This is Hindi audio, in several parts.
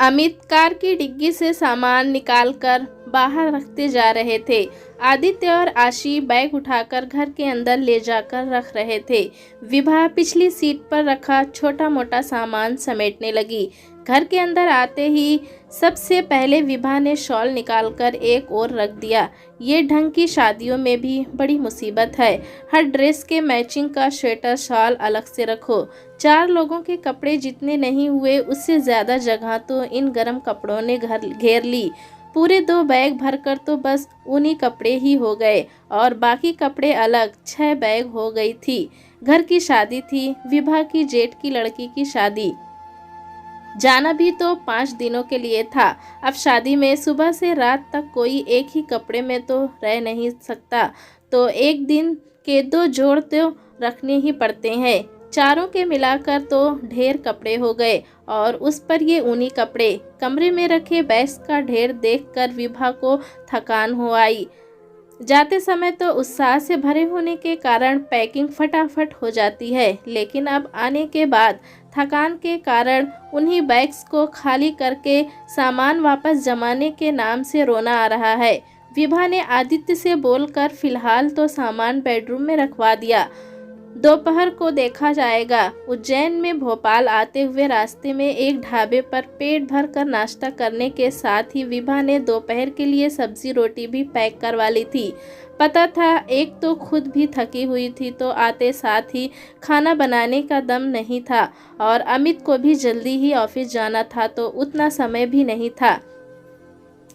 अमित कार की डिग्गी से सामान निकालकर बाहर रखते जा रहे थे। आदित्य और आशी बैग उठाकर घर के अंदर ले जाकर रख रहे थे। विभा पिछली सीट पर रखा छोटा मोटा सामान समेटने लगी। घर के अंदर आते ही सबसे पहले विभा ने शॉल निकालकर एक ओर रख दिया। ये ढंग की शादियों में भी बड़ी मुसीबत है। हर ड्रेस के मैचिंग का स्वेटर शॉल अलग से रखो। 4 लोगों के कपड़े जितने नहीं हुए उससे ज़्यादा जगह तो इन गर्म कपड़ों ने घर घेर ली। पूरे 2 बैग भरकर तो बस उन्हीं कपड़े ही हो गए और बाकी कपड़े अलग 6 बैग हो गई थी। घर की शादी थी, विभा की जेठ की लड़की की शादी। जाना भी तो 5 दिनों के लिए था। अब शादी में सुबह से रात तक कोई एक ही कपड़े में तो रह नहीं सकता, तो एक दिन के 2 जोड़ तो रखने ही पड़ते हैं। चारों के मिलाकर तो ढेर कपड़े हो गए और उस पर ये ऊनी कपड़े। कमरे में रखे बैग्स का ढेर देखकर विभा को थकान हो आई। जाते समय तो उत्साह से भरे होने के कारण पैकिंग फटाफट हो जाती है, लेकिन अब आने के बाद थकान के कारण उन्हीं बैग्स को खाली करके सामान वापस जमाने के नाम से रोना आ रहा है। विभा ने आदित्य से बोलकर फिलहाल तो सामान बेडरूम में रखवा दिया, दोपहर को देखा जाएगा। उज्जैन में भोपाल आते हुए रास्ते में एक ढाबे पर पेट भर कर नाश्ता करने के साथ ही विभा ने दोपहर के लिए सब्जी रोटी भी पैक करवा ली थी। पता था एक तो खुद भी थकी हुई थी, तो आते साथ ही खाना बनाने का दम नहीं था और अमित को भी जल्दी ही ऑफिस जाना था, तो उतना समय भी नहीं था।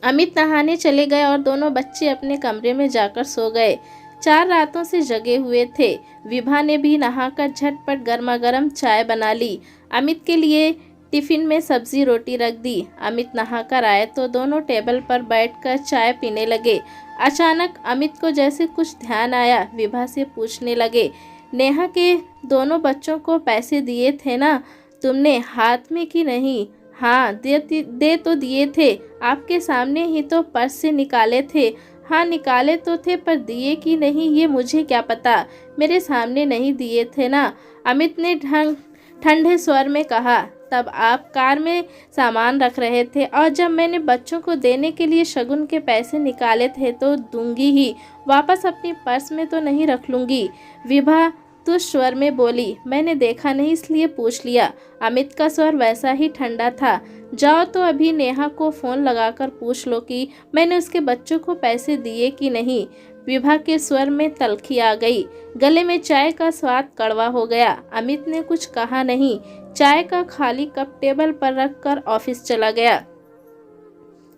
अमित नहाने चले गए और दोनों बच्चे अपने कमरे में जाकर सो गए। 4 रातों से जगे हुए थे। विभा ने भी नहाकर झटपट गर्मा गर्म चाय बना ली। अमित के लिए टिफिन में सब्जी रोटी रख दी। अमित नहाकर आए तो दोनों टेबल पर बैठकर चाय पीने लगे। अचानक अमित को जैसे कुछ ध्यान आया। विभा से पूछने लगे, नेहा के दोनों बच्चों को पैसे दिए थे ना तुमने, हाथ में कि नहीं? हाँ, दे तो दिए थे, आपके सामने ही तो पर्स से निकाले थे। हाँ, निकाले तो थे, पर दिए कि नहीं ये मुझे क्या पता, मेरे सामने नहीं दिए थे ना, अमित ने ठंडे स्वर में कहा। तब आप कार में सामान रख रहे थे और जब मैंने बच्चों को देने के लिए शगुन के पैसे निकाले थे तो दूंगी ही, वापस अपनी पर्स में तो नहीं रख लूँगी। विभा तुष स्वर में बोली, मैंने देखा नहीं इसलिए पूछ लिया। अमित का स्वर वैसा ही ठंडा था। जाओ तो अभी नेहा को फ़ोन लगाकर पूछ लो कि मैंने उसके बच्चों को पैसे दिए कि नहीं। विभा के स्वर में तल्खी आ गई। गले में चाय का स्वाद कड़वा हो गया। अमित ने कुछ कहा नहीं। चाय का खाली कप टेबल पर रखकर ऑफिस चला गया।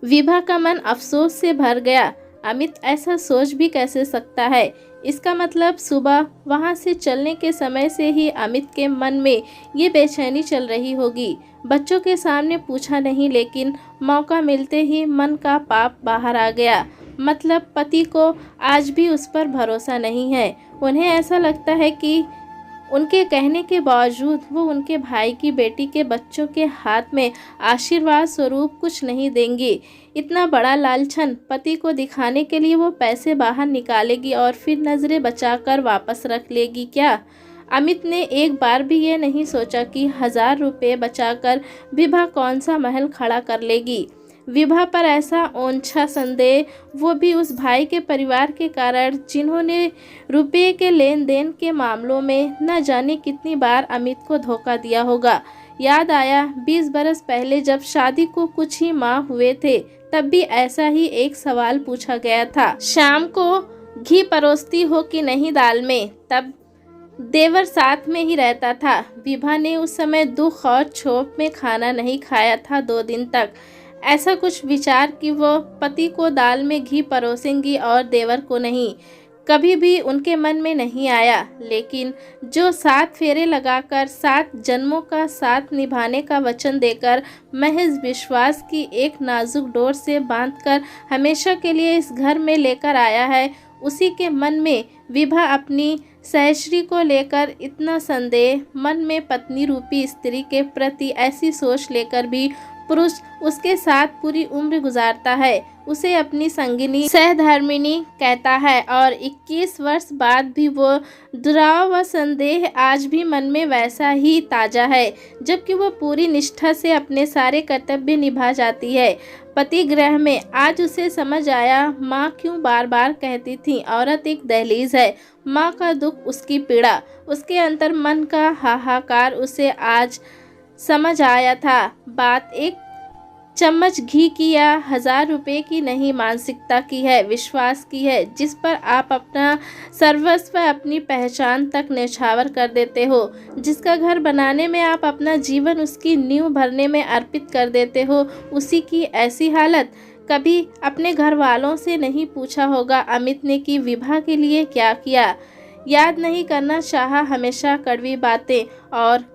विभा का मन अफसोस से भर गया। अमित ऐसा सोच भी कैसे सकता है? इसका मतलब सुबह वहां से चलने के समय से ही अमित के मन में ये बेचैनी चल रही होगी। बच्चों के सामने पूछा नहीं, लेकिन मौका मिलते ही मन का पाप बाहर आ गया। मतलब पति को आज भी उस पर भरोसा नहीं है। उन्हें ऐसा लगता है कि उनके कहने के बावजूद वो उनके भाई की बेटी के बच्चों के हाथ में आशीर्वाद स्वरूप कुछ नहीं देंगी। इतना बड़ा लालछन पति को दिखाने के लिए वो पैसे बाहर निकालेगी और फिर नज़रें बचाकर वापस रख लेगी क्या? अमित ने एक बार भी ये नहीं सोचा कि 1000 रुपये बचाकर विभा कौन सा महल खड़ा कर लेगी। विभा पर ऐसा ओंछा संदेह, वो भी उस भाई के परिवार के कारण जिन्होंने रुपये के लेन देन के मामलों में न जाने कितनी बार अमित को धोखा दिया होगा। याद आया 20 बरस पहले जब शादी को कुछ ही माह हुए थे, तब भी ऐसा ही एक सवाल पूछा गया था, शाम को घी परोसती हो कि नहीं दाल में? तब देवर साथ में ही रहता था। विभा ने उस समय दुख और क्षोभ में खाना नहीं खाया था 2 दिन तक। ऐसा कुछ विचार कि वो पति को दाल में घी परोसेंगी और देवर को नहीं, कभी भी उनके मन में नहीं आया। लेकिन जो 7 फेरे लगाकर 7 जन्मों का साथ निभाने का वचन देकर महज विश्वास की एक नाजुक डोर से बांधकर हमेशा के लिए इस घर में लेकर आया है, उसी के मन में विभा अपनी सहश्री को लेकर इतना संदेह, मन में पत्नी रूपी स्त्री के प्रति ऐसी सोच लेकर भी पुरुष उसके साथ पूरी उम्र गुजारता है, उसे अपनी संगिनी सहधर्मिणी कहता है और 21 वर्ष बाद भी वो दुराव व संदेह आज भी मन में वैसा ही ताज़ा है, जबकि वो पूरी निष्ठा से अपने सारे कर्तव्य निभा जाती है। पति गृह में आज उसे समझ आया माँ क्यों बार बार कहती थी औरत एक दहलीज है। माँ का दुख, उसकी पीड़ा, उसके अंतर मन का हाहाकार उसे आज समझ आया था। बात एक चम्मच घी की या 1000 रुपये की नहीं, मानसिकता की है, विश्वास की है, जिस पर आप अपना सर्वस्व, अपनी पहचान तक न्यौछावर कर देते हो, जिसका घर बनाने में आप अपना जीवन उसकी नींव भरने में अर्पित कर देते हो। उसी की ऐसी हालत। कभी अपने घर वालों से नहीं पूछा होगा अमित ने कि विभा के लिए क्या किया। याद नहीं करना चाहा हमेशा कड़वी बातें और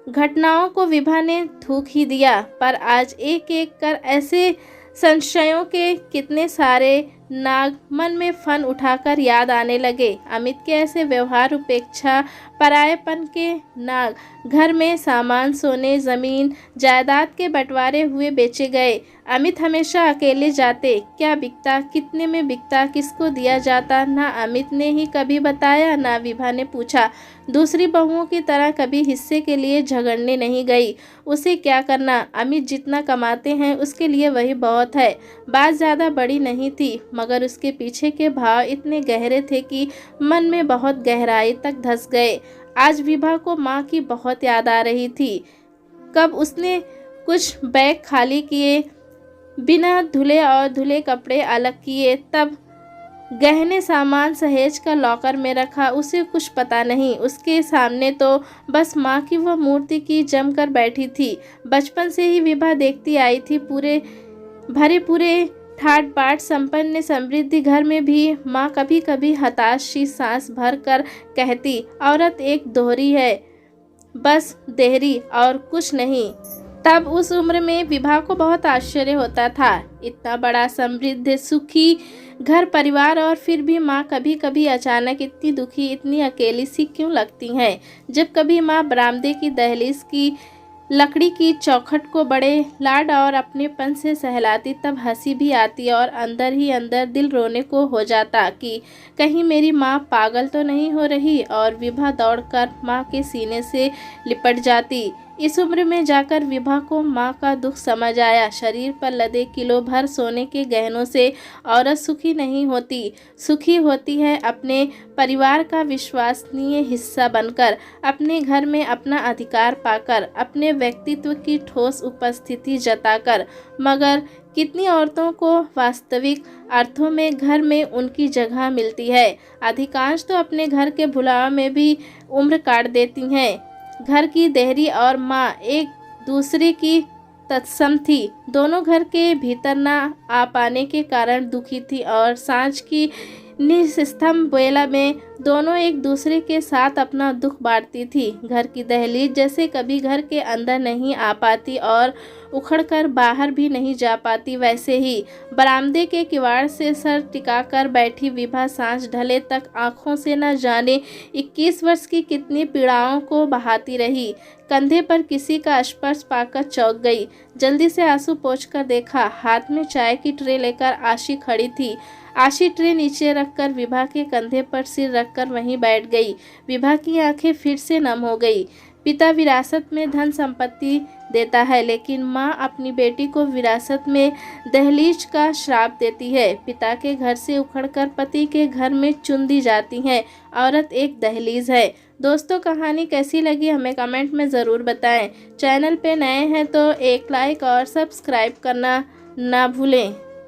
घटनाओं को विभा ने थूक ही दिया, पर आज एक एक कर ऐसे संशयों के कितने सारे नाग मन में फन उठाकर याद आने लगे। अमित के ऐसे व्यवहार, उपेक्षा, परायेपन के नाग। घर में सामान, सोने, जमीन जायदाद के बंटवारे हुए बेचे गए। अमित हमेशा अकेले जाते। क्या बिकता, कितने में बिकता, किसको दिया जाता, ना अमित ने ही कभी बताया, ना विभा ने पूछा। दूसरी बहुओं की तरह कभी हिस्से के लिए झगड़ने नहीं गई। उसे क्या करना, अमित जितना कमाते हैं उसके लिए वही बहुत है। बात ज़्यादा बड़ी नहीं थी, मगर उसके पीछे के भाव इतने गहरे थे कि मन में बहुत गहराई तक धंस गए। आज विभा को माँ की बहुत याद आ रही थी। कब उसने कुछ बैग खाली किए, बिना धुले और धुले कपड़े अलग किए, तब गहने सामान सहेज कर लॉकर में रखा, उसे कुछ पता नहीं। उसके सामने तो बस माँ की वह मूर्ति की जमकर बैठी थी। बचपन से ही विभा देखती आई थी। पूरे ठाट बाट संपन्न समृद्धि घर में भी माँ कभी कभी हताश सी सांस भर कर कहती, औरत एक दोहरी है, बस देहरी और कुछ नहीं। तब उस उम्र में विभा को बहुत आश्चर्य होता था। इतना बड़ा समृद्ध सुखी घर परिवार और फिर भी माँ कभी कभी अचानक इतनी दुखी, इतनी अकेली सी क्यों लगती हैं। जब कभी माँ बरामदे की दहलीज की लकड़ी की चौखट को बड़े लाड और अपनेपन से सहलाती, तब हंसी भी आती और अंदर ही अंदर दिल रोने को हो जाता कि कहीं मेरी माँ पागल तो नहीं हो रही। और विभा दौड़कर माँ के सीने से लिपट जाती। इस उम्र में जाकर विभा को माँ का दुख समझ आया। शरीर पर लदे किलो भर सोने के गहनों से औरत सुखी नहीं होती। सुखी होती है अपने परिवार का विश्वसनीय हिस्सा बनकर, अपने घर में अपना अधिकार पाकर, अपने व्यक्तित्व की ठोस उपस्थिति जताकर। मगर कितनी औरतों को वास्तविक अर्थों में घर में उनकी जगह मिलती है। अधिकांश तो अपने घर के भुलाव में भी उम्र काट देती हैं। घर की देहरी और माँ एक दूसरे की तत्सम थी। दोनों घर के भीतर ना आ पाने के कारण दुखी थी और सांझ की निस्तंभ बेला में दोनों एक दूसरे के साथ अपना दुख बांटती थी। घर की दहलीज जैसे कभी घर के अंदर नहीं आ पाती और उखड़कर बाहर भी नहीं जा पाती, वैसे ही बरामदे के किवाड़ से सर टिकाकर बैठी विभा सांझ ढले तक आंखों से न जाने 21 वर्ष की कितनी पीड़ाओं को बहाती रही। कंधे पर किसी का स्पर्श पाकर चौंक गई। जल्दी से आंसू पोंछकर देखा, हाथ में चाय की ट्रे लेकर आशी खड़ी थी। आशी ट्रे नीचे रखकर विभा के कंधे पर सिर रखकर वहीं बैठ गई। विभा की आंखें फिर से नम हो गई। पिता विरासत में धन संपत्ति देता है, लेकिन माँ अपनी बेटी को विरासत में दहलीज का श्राप देती है। पिता के घर से उखड़कर पति के घर में चुन दी जाती है। औरत एक दहलीज है। दोस्तों, कहानी कैसी लगी हमें कमेंट में ज़रूर बताएं। चैनल पे नए हैं तो एक लाइक और सब्सक्राइब करना ना भूलें।